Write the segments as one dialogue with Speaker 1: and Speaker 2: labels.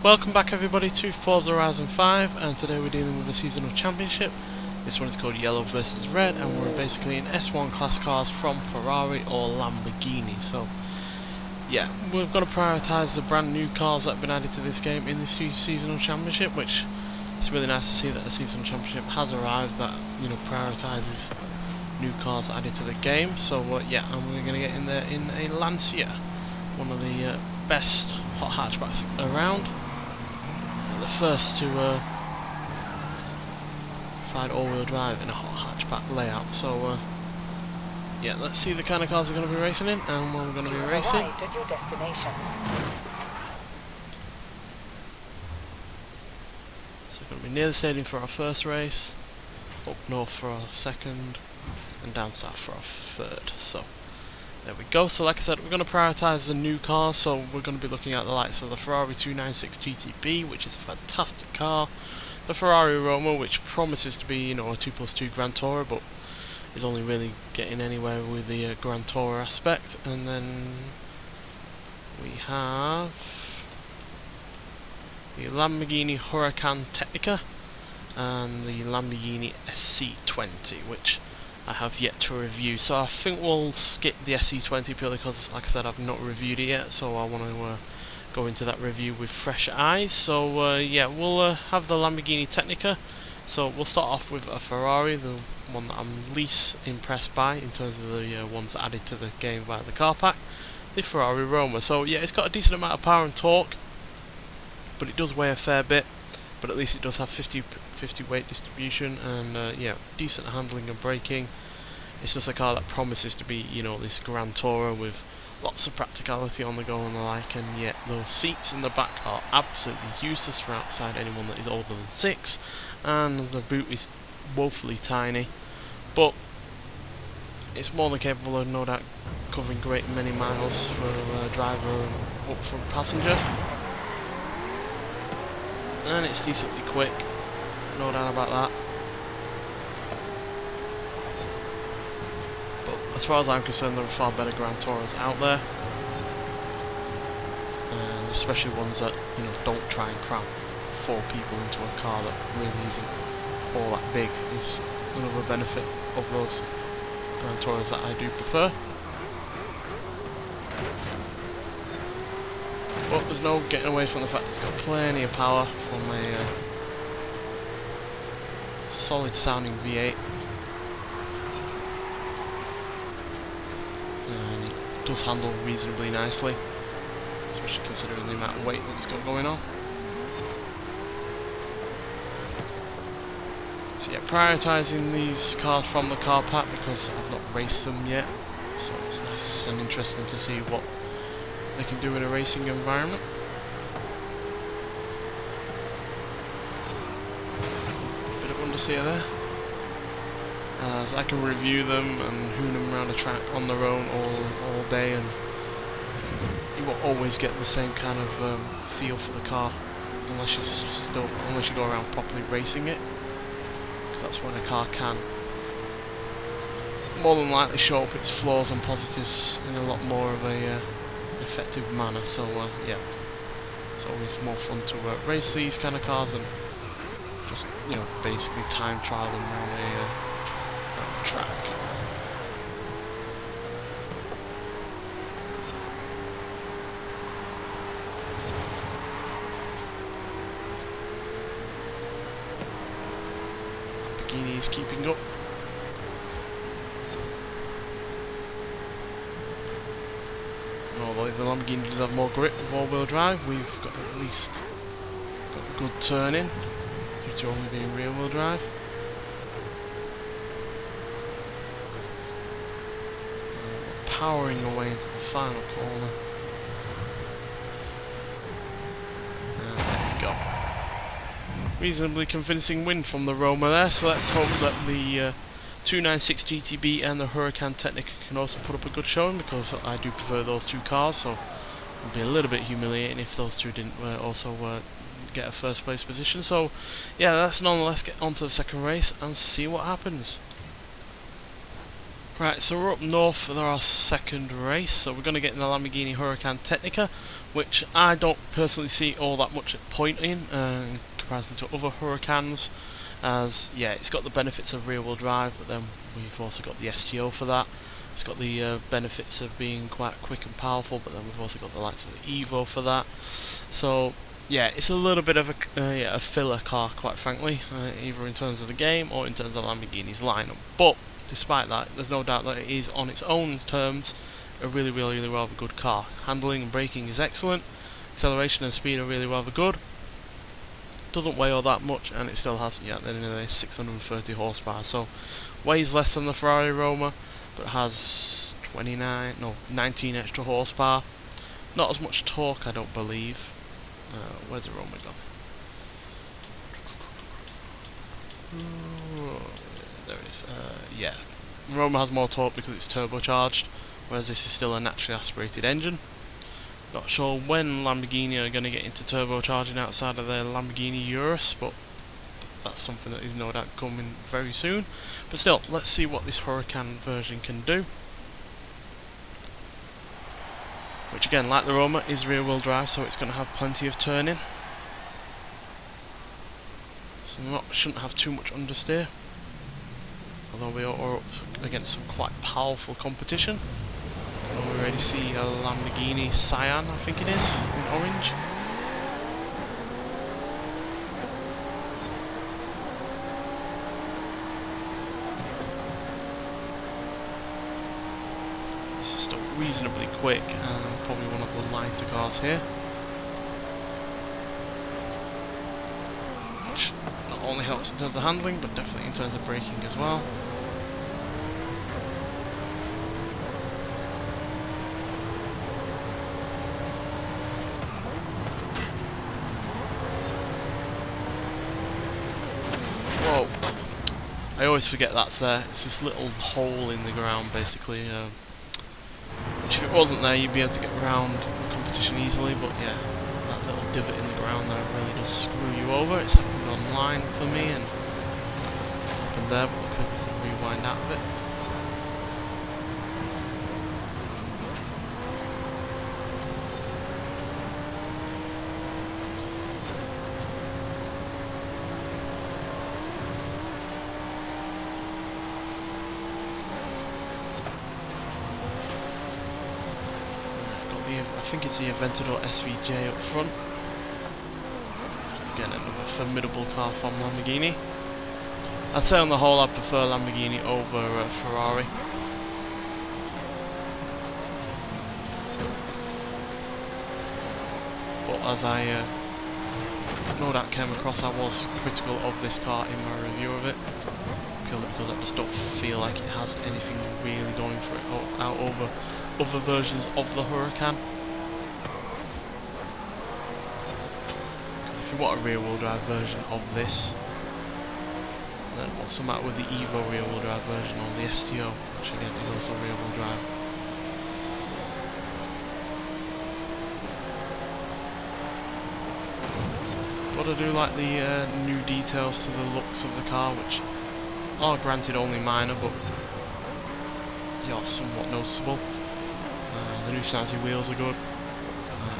Speaker 1: Welcome back everybody to Forza Horizon 5, and today we're dealing with a seasonal championship. This one is called Yellow versus Red, and we're basically in S1 class cars from Ferrari or Lamborghini. So yeah, we're going to prioritise the brand new cars that have been added to this game in this seasonal championship, which it's really nice to see that a seasonal championship has arrived that, you know, prioritises new cars added to the game. So yeah, and we're going to get in there in a Lancia, one of the best hot hatchbacks around. The first to find all-wheel drive in a hot hatchback layout. So yeah, let's see the kind of cars we're going to be racing in and when we're going to be racing.
Speaker 2: Arrived at your destination.
Speaker 1: So we're going to be near the stadium for our first race, up north for our second, and down south for our third. So there we go. So like I said, we're going to prioritise the new cars, so we're going to be looking at the likes of the Ferrari 296 GTB, which is a fantastic car, the Ferrari Roma, which promises to be, you know, a 2+2 Grand Tourer, but is only really getting anywhere with the Grand Tourer aspect. And then we have the Lamborghini Huracan Technica and the Lamborghini SC20, which I have yet to review, so I think we'll skip the SC20 purely because, like I said, I've not reviewed it yet, so I want to go into that review with fresh eyes. So yeah, we'll have the Lamborghini Technica. So we'll start off with a Ferrari, the one that I'm least impressed by in terms of the ones added to the game via the car pack, the Ferrari Roma. So yeah, it's got a decent amount of power and torque, but it does weigh a fair bit. But at least it does have 50 weight distribution and yeah, decent handling and braking. It's just a car that promises to be, you know, this Grand Tourer with lots of practicality on the go and the like, and yet those seats in the back are absolutely useless for outside anyone that is older than 6, and the boot is woefully tiny, but it's more than capable of, no doubt, covering great many miles for a driver and up front passenger. And it's decently quick, no doubt about that. But as far as I'm concerned, there are far better Grand Tourers out there, and especially ones that, you know, don't try and cram 4 people into a car that really isn't all that big. Is another benefit of those Grand Tourers that I do prefer. But there's no getting away from the fact it's got plenty of power from a solid sounding V8, and it does handle reasonably nicely, especially considering the amount of weight that it's got going on. So yeah, prioritising these cars from the car pack because I've not raced them yet, so it's nice and interesting to see what they can do in a racing environment. Bit of understeer there, as I can review them and hoon them around the track on their own all day, and you won't always get the same kind of feel for the car unless you go around properly racing it, because that's when a car can more than likely show up its flaws and positives in a lot more of a effective manner. So yeah, it's always more fun to race these kind of cars and just, you know, basically time trial them around a track. Lamborghini is keeping up. Although the Lamborghini does have more grip with all-wheel drive, we've got at least got good turning due to only being rear-wheel drive. Powering away into the final corner. And there we go. Reasonably convincing win from the Roma there, so let's hope that the 296 GTB and the Huracan Technica can also put up a good showing, because I do prefer those two cars, so it would be a little bit humiliating if those two didn't also get a first place position. So yeah, let's nonetheless get on to the second race and see what happens. Right, so we're up north for our second race, so we're going to get in the Lamborghini Huracan Technica, which I don't personally see all that much point in comparison to other Huracans, as yeah, it's got the benefits of rear wheel drive, but then we've also got the STO for that. It's got the benefits of being quite quick and powerful, but then we've also got the likes of the Evo for that. So yeah, it's a little bit of a filler car, quite frankly, either in terms of the game or in terms of Lamborghini's lineup. But despite that, there's no doubt that it is, on its own terms, a really rather good car. Handling and braking is excellent. Acceleration and speed are really rather good. Doesn't weigh all that much, and it still has, yeah, at the end of the day, 630 horsepower. So weighs less than the Ferrari Roma, but has 19 extra horsepower. Not as much torque, I don't believe. Where's the Roma gone? There it is. Yeah, Roma has more torque because it's turbocharged, whereas this is still a naturally aspirated engine. Not sure when Lamborghini are going to get into turbocharging outside of their Lamborghini Urus, but that's something that is no doubt coming very soon. But still, let's see what this Huracan version can do. Which again, like the Roma, is rear wheel drive, so it's going to have plenty of turning. So shouldn't have too much understeer. Although we are up against some quite powerful competition. We already see a Lamborghini Cyan, I think it is, in orange. This is still reasonably quick, and probably one of the lighter cars here. Which not only helps in terms of handling, but definitely in terms of braking as well. Whoa! I always forget that's there. It's this little hole in the ground, basically. Which if it wasn't there, you'd be able to get around the competition easily, but yeah, that little divot in the ground there really does screw you over. It's happened online for me, and happened there, but luckily we can rewind out of it. I think it's the Aventador SVJ up front. It's again another formidable car from Lamborghini. I'd say on the whole I prefer Lamborghini over Ferrari. But as I no doubt came across, I was critical of this car in my review of it. Purely because I just don't feel like it has anything really going for it out over other versions of the Huracan. If you want a rear-wheel drive version of this, then what's the matter with the Evo rear-wheel drive version or the STO, which again is also rear-wheel drive. But I do like the new details to the looks of the car, which are granted only minor, but yeah, somewhat noticeable. The new snazzy wheels are good.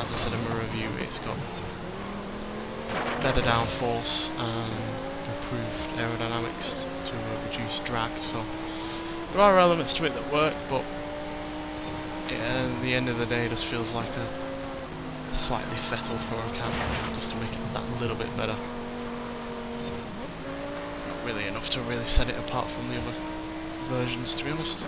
Speaker 1: As I said in my review, it's got better downforce and improved aerodynamics to reduce drag, so there are elements to it that work, but at the end of the day it just feels like a slightly fettled Huracan, just to make it that little bit better. Not really enough to really set it apart from the other versions, to be honest.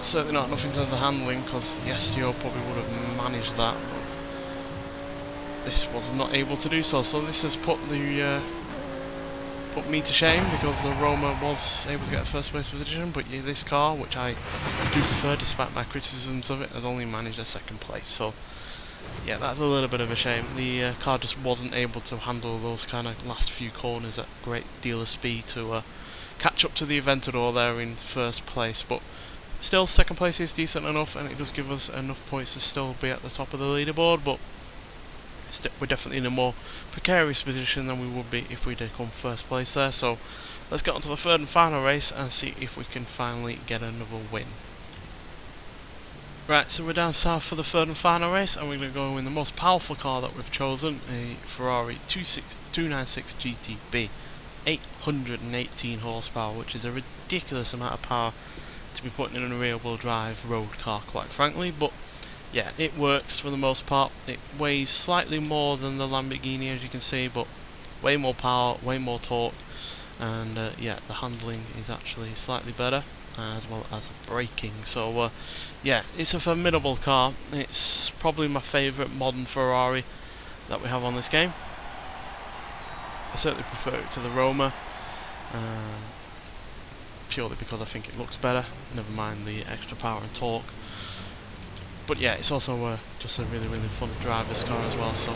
Speaker 1: Certainly not enough in terms of handling, because the STO probably would have managed that, but this was not able to do so. So this has put me to shame, because the Roma was able to get a first place position, but this car, which I do prefer despite my criticisms of it, has only managed a second place. So yeah, that's a little bit of a shame. The car just wasn't able to handle those kind of last few corners at a great deal of speed to catch up to the Aventador there in first place, but still, second place is decent enough, and it does give us enough points to still be at the top of the leaderboard, but we're definitely in a more precarious position than we would be if we did come first place there. So let's get on to the third and final race and see if we can finally get another win. Right, so we're down south for the third and final race, and we're going to go in the most powerful car that we've chosen, a Ferrari 296 GTB, 818 horsepower, which is a ridiculous amount of power to be putting in a rear-wheel drive road car, quite frankly. But yeah, it works for the most part. It weighs slightly more than the Lamborghini, as you can see, but way more power, way more torque, and yeah, the handling is actually slightly better, as well as braking. So yeah, it's a formidable car. It's probably my favourite modern Ferrari that we have on this game. I certainly prefer it to the Roma, purely because I think it looks better, never mind the extra power and torque. But yeah, it's also just a really fun driver's car as well, so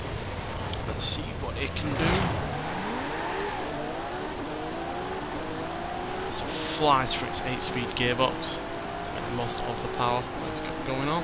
Speaker 1: let's see what it can do. It flies through its 8-speed gearbox to make the most of the power that it's got going on.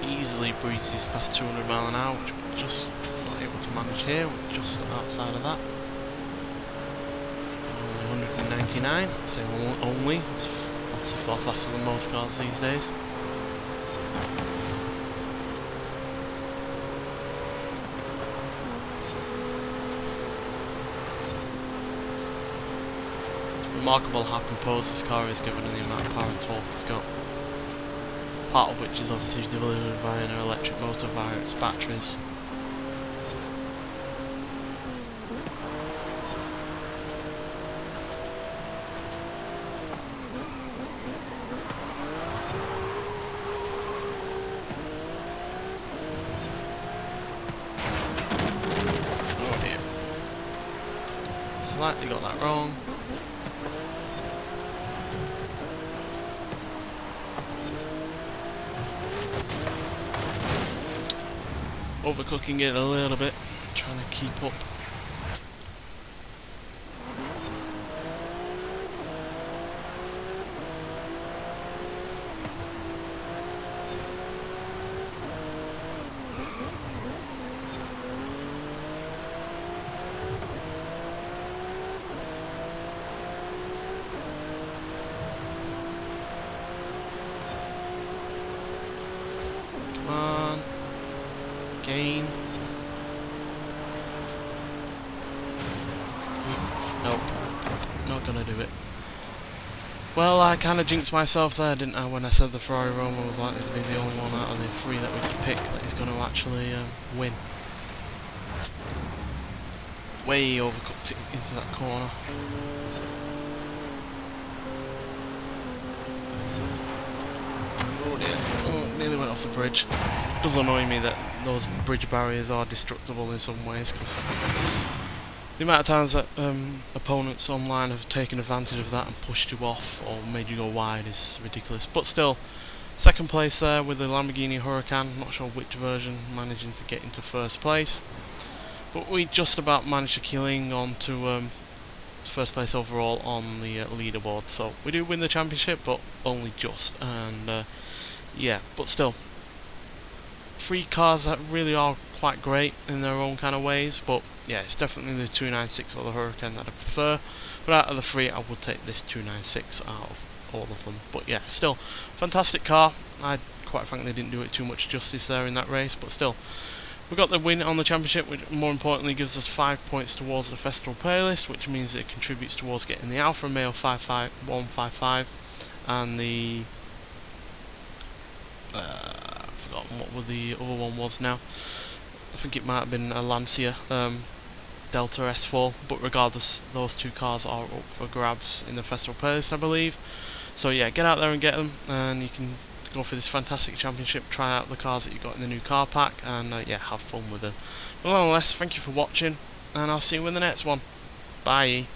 Speaker 1: Easily breezes past 200 mile an hour, which we're just not able to manage here. We're just outside of that. Only 199, so only. It's obviously far faster than most cars these days. It's remarkable how composed this car is given the amount of power and torque it's got. Part of which is obviously delivered via an electric motor via its batteries. Oh dear. Slightly got that wrong. Overcooking it a little bit, trying to keep up. Come on. Gain. Nope, not gonna do it. Well, I kind of jinxed myself there, didn't I, when I said the Ferrari Roma was likely to be the only one out of the three that we could pick that is going to actually win. Way overcooked it into that corner. Oh dear, oh, nearly went off the bridge. It does annoy me that those bridge barriers are destructible in some ways, because the amount of times that opponents online have taken advantage of that and pushed you off or made you go wide is ridiculous. But still, second place there with the Lamborghini Huracan. Not sure which version, managing to get into first place. But we just about managed to cling on to first place overall on the leaderboard. So we do win the championship, but only just. And yeah, but still, three cars that really are quite great in their own kind of ways. But yeah, it's definitely the 296 or the Huracan that I prefer. But out of the three, I would take this 296 out of all of them. But yeah, still, fantastic car. I quite frankly didn't do it too much justice there in that race, but still, we got the win on the championship, which more importantly gives us 5 points towards the festival playlist, which means it contributes towards getting the Alfa Romeo 155 and the I've forgotten what the other one was now. I think it might have been a Lancia Delta S4, but regardless, those two cars are up for grabs in the festival playlist, I believe. So yeah, get out there and get them, and you can go for this fantastic championship, try out the cars that you got in the new car pack, and yeah, have fun with them. But nonetheless, thank you for watching, and I'll see you in the next one. Bye.